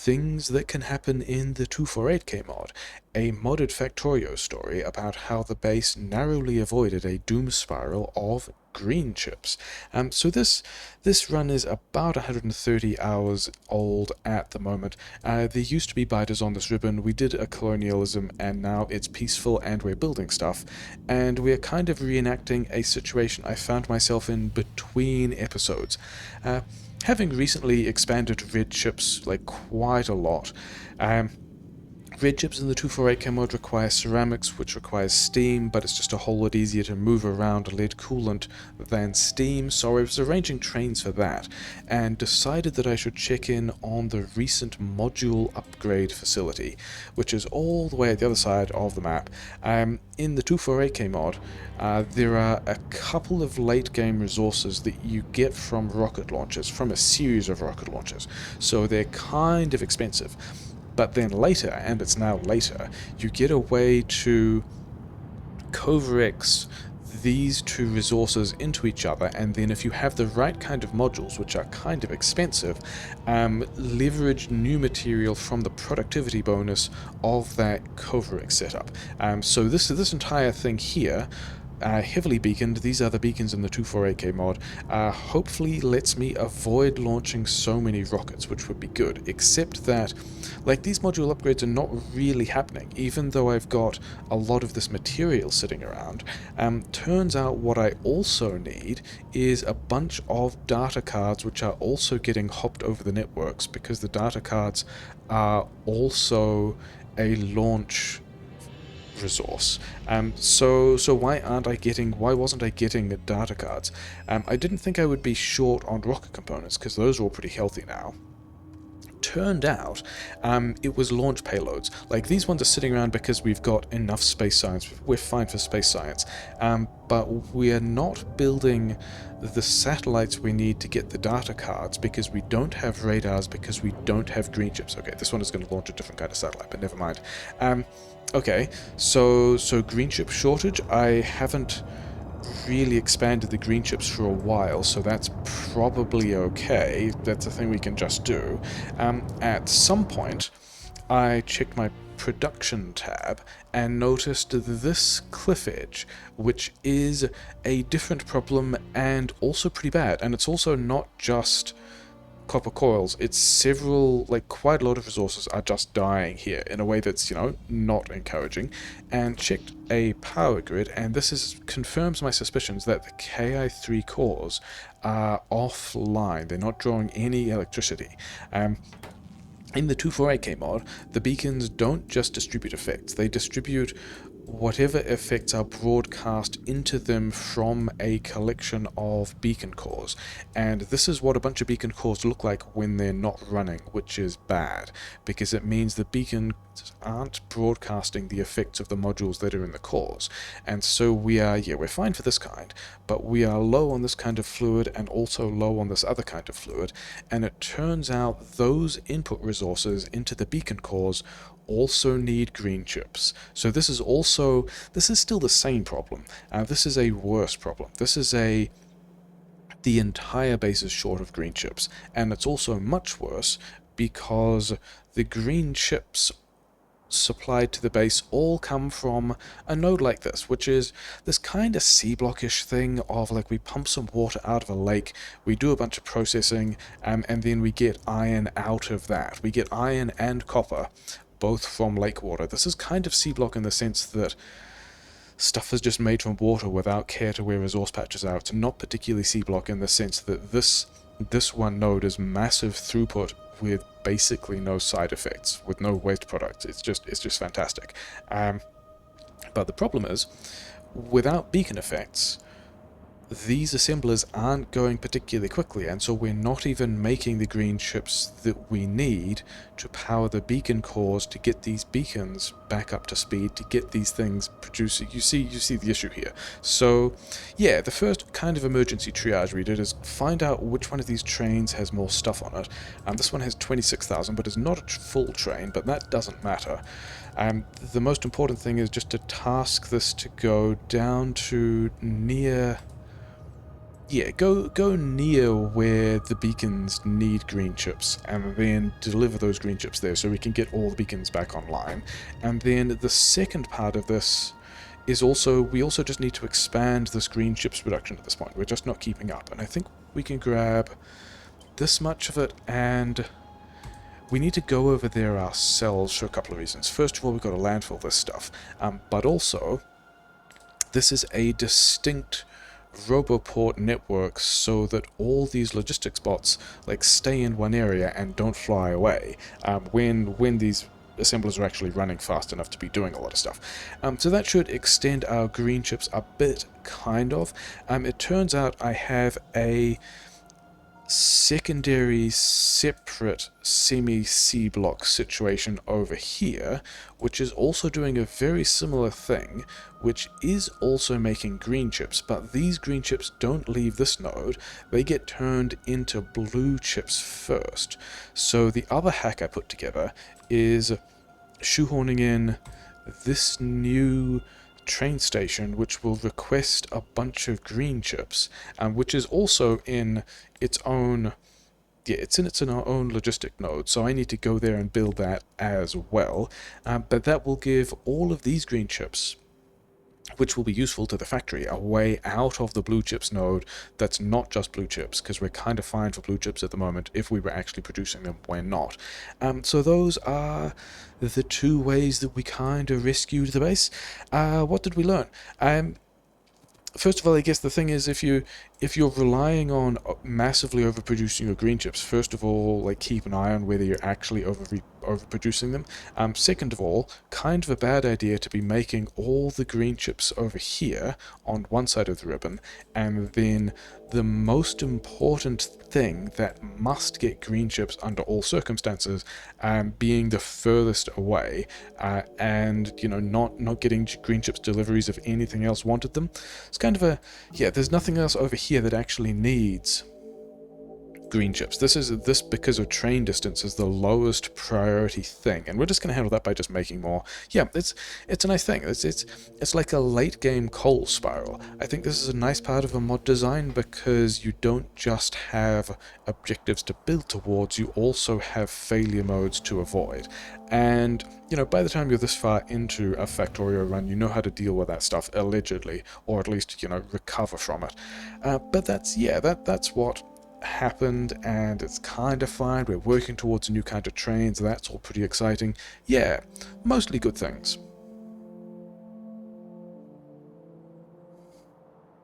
things that can happen in the 248K mod, a modded Factorio story about how the base narrowly avoided a doom spiral of green chips. So this run is about 130 hours old at the moment. There used to be biters on this ribbon. We did a colonialism, and now it's peaceful, and we're building stuff. And we're kind of reenacting a situation I found myself in between episodes. Having recently expanded red chips like quite a lot. Red chips in the 248K mod require ceramics, which requires steam, but it's just a whole lot easier to move around lead coolant than steam, so I was arranging trains for that, and decided that I should check in on the recent module upgrade facility, which is all the way at the other side of the map. In the 248K mod, there are a couple of late game resources that you get from rocket launchers, from a series of rocket launchers, so they're kind of expensive. But then later, and it's now later, you get a way to coverx these two resources into each other, and then if you have the right kind of modules, which are kind of expensive, leverage new material from the productivity bonus of that coverx setup. So this entire thing here, heavily beaconed, these are the beacons in the 248K mod, hopefully lets me avoid launching so many rockets, which would be good, except that, like, these module upgrades are not really happening, even though I've got a lot of this material sitting around. Turns out what I also need is a bunch of data cards, which are also getting hopped over the networks, because the data cards are also a launch resource. So why wasn't I getting data cards? I didn't think I would be short on rocket components, because those are all pretty healthy now. Turned out it was launch payloads. Like, these ones are sitting around because we've got enough space science. We're fine for space science, but we're not building the satellites we need to get the data cards, because we don't have radars, because we don't have green chips. Okay, this one is going to launch a different kind of satellite, but never mind. Okay, so green chip shortage. I haven't really expanded the green chips for a while, so that's probably okay. That's a thing we can just do. At some point, I checked my production tab and noticed this cliff edge, which is a different problem and also pretty bad. And it's also not just copper coils, it's several, like, quite a lot of resources are just dying here in a way that's, not encouraging. And checked a power grid, and confirms my suspicions that the Ki3 cores are offline. They're not drawing any electricity. In the 248K mod, the beacons don't just distribute effects, they distribute whatever effects are broadcast into them from a collection of beacon cores. And this is what a bunch of beacon cores look like when they're not running, which is bad, because it means the beacons aren't broadcasting the effects of the modules that are in the cores. And so we're fine for this kind, but we are low on this kind of fluid and also low on this other kind of fluid, and it turns out those input resources into the beacon cores also need green chips. So this is still the same problem. This is a worse problem. The entire base is short of green chips, and it's also much worse because the green chips supplied to the base all come from a node like this, which is this kind of C-blockish thing of, like, we pump some water out of a lake, we do a bunch of processing, and then we get iron out of that. We get iron and copper, both from lake water. This is kind of C-block in the sense that stuff is just made from water without care to where resource patches are. It's not particularly C-block in the sense that this one node is massive throughput with basically no side effects, with no waste products. It's just fantastic. But the problem is, without beacon effects, these assemblers aren't going particularly quickly, and so we're not even making the green chips that we need to power the beacon cores to get these beacons back up to speed, to get these things producing. You see the issue here. So yeah, the first kind of emergency triage we did is find out which one of these trains has more stuff on it. This one has 26,000, but it's not a full train, but that doesn't matter. The most important thing is just to task this to go down to near yeah, go near where the beacons need green chips, and then deliver those green chips there so we can get all the beacons back online. And then the second part of this is also, we also just need to expand this green chips production at this point. We're just not keeping up, and I think we can grab this much of it, and we need to go over there ourselves for a couple of reasons. First of all, we've got to landfill this stuff, but also this is a distinct roboport network so that all these logistics bots like stay in one area and don't fly away when these assemblers are actually running fast enough to be doing a lot of stuff. So that should extend our green chips a bit, kind of. It turns out I have a secondary separate semi-C block situation over here, which is also doing a very similar thing, which is also making green chips, but these green chips don't leave this node, they get turned into blue chips first. So the other hack I put together is shoehorning in this new train station which will request a bunch of green chips, which is also in its own, yeah, it's in our own logistic node, so I need to go there and build that as well. But that will give all of these green chips, which will be useful to the factory, a way out of the blue chips node that's not just blue chips, because we're kind of fine for blue chips at the moment. If we were actually producing them, we're not. So those are the two ways that we kind of rescued the base. What did we learn? First of all, I guess the thing is, if you're relying on massively overproducing your green chips, first of all, like, keep an eye on whether you're actually overproducing them. Second of all, kind of a bad idea to be making all the green chips over here on one side of the ribbon, and then the most important thing that must get green chips under all circumstances being the furthest away, and not getting green chips deliveries if anything else wanted them. It's kind of a, yeah, there's nothing else over here that actually needs green chips. This because of train distance is the lowest priority thing, and we're just going to handle that by just making more. Yeah, it's a nice thing. It's like a late game coal spiral. I think this is a nice part of a mod design because you don't just have objectives to build towards, you also have failure modes to avoid. And by the time you're this far into a Factorio run, you know how to deal with that stuff, allegedly, or at least recover from it. But that's what happened, and it's kind of fine. We're working towards a new kind of trains. That's all pretty exciting. Yeah, mostly good things.